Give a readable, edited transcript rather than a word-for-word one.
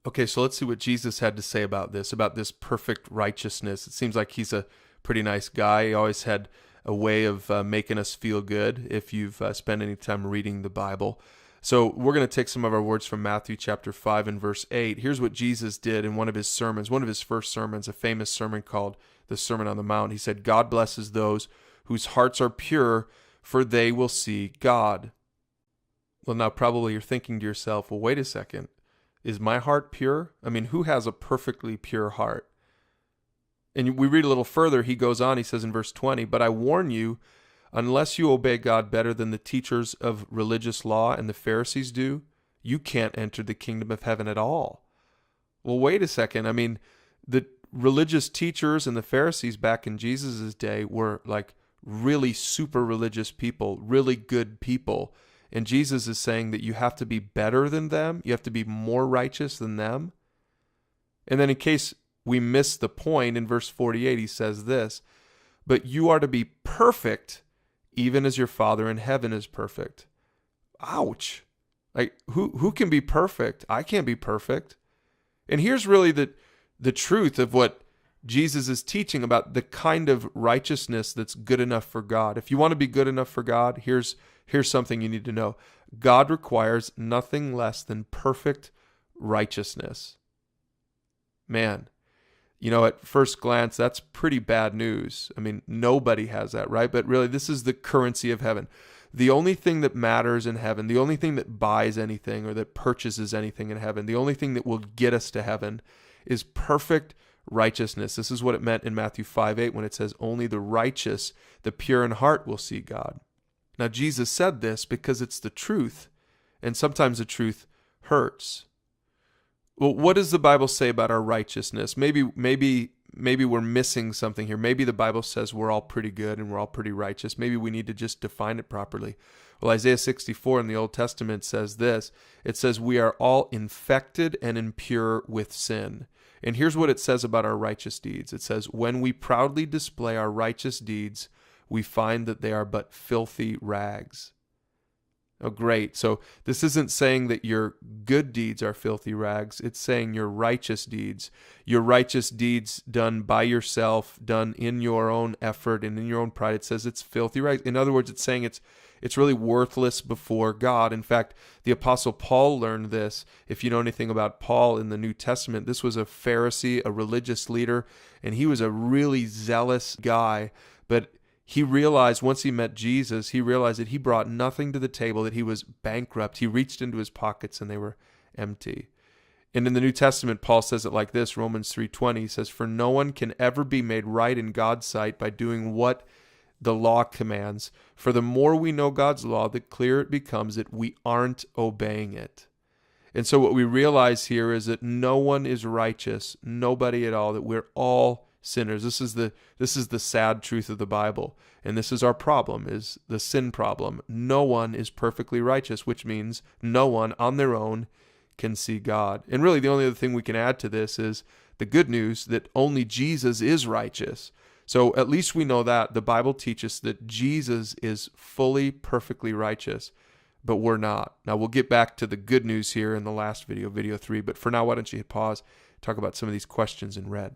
Okay, so let's see what Jesus had to say about this perfect righteousness. It seems like he's a pretty nice guy. He always had a way of making us feel good if you've spent any time reading the Bible. So we're going to take some of our words from Matthew chapter 5 and verse 8. Here's what Jesus did in one of his sermons, one of his first sermons, a famous sermon called the Sermon on the Mount. He said, "God blesses those whose hearts are pure, for they will see God." Well, now probably you're thinking to yourself, well, wait a second. Is my heart pure? I mean, who has a perfectly pure heart? And we read a little further. He goes on, he says in verse 20, "But I warn you, unless you obey God better than the teachers of religious law and the Pharisees do, you can't enter the kingdom of heaven at all." Well, wait a second. I mean, the religious teachers and the Pharisees back in Jesus' day were like really super religious people, really good people. And Jesus is saying that you have to be better than them. You have to be more righteous than them. And then in case we miss the point, in verse 48, he says this, "But you are to be perfect, even as your Father in heaven is perfect." Ouch. Like, who can be perfect? I can't be perfect. And here's really the truth of what Jesus is teaching about the kind of righteousness that's good enough for God. If you want to be good enough for God, here's something you need to know. God requires nothing less than perfect righteousness. Man, at first glance, that's pretty bad news. I mean, nobody has that, right? But really, this is the currency of heaven. The only thing that matters in heaven, the only thing that buys anything or that purchases anything in heaven, the only thing that will get us to heaven is perfect righteousness. This is what it meant in Matthew 5:8 when it says, "Only the righteous, the pure in heart will see God." Now, Jesus said this because it's the truth, and sometimes the truth hurts. Well, what does the Bible say about our righteousness? Maybe we're missing something here. Maybe the Bible says we're all pretty good and we're all pretty righteous. Maybe we need to just define it properly. Well, Isaiah 64 in the Old Testament says this. It says, "We are all infected and impure with sin." And here's what it says about our righteous deeds. It says, "When we proudly display our righteous deeds, we find that they are but filthy rags." Oh, great. So this isn't saying that your good deeds are filthy rags. It's saying your righteous deeds done by yourself, done in your own effort and in your own pride. It says it's filthy rags. In other words, it's saying it's really worthless before God. In fact, the Apostle Paul learned this. If you know anything about Paul in the New Testament, this was a Pharisee, a religious leader, and he was a really zealous guy. But he realized once he met Jesus, he realized that he brought nothing to the table, that he was bankrupt. He reached into his pockets and they were empty. And in the New Testament, Paul says it like this, Romans 3:20, he says, "For no one can ever be made right in God's sight by doing what the law commands. For the more we know God's law, the clearer it becomes that we aren't obeying it." And so what we realize here is that no one is righteous, nobody at all, that we're all sinners. This is the sad truth of the Bible. And this is our problem, is the sin problem. No one is perfectly righteous, which means no one on their own can see God. And really the only other thing we can add to this is the good news that only Jesus is righteous. So at least we know that the Bible teaches that Jesus is fully, perfectly righteous, but we're not. Now we'll get back to the good news here in the last video, video 3. But for now, why don't you hit pause, talk about some of these questions in red.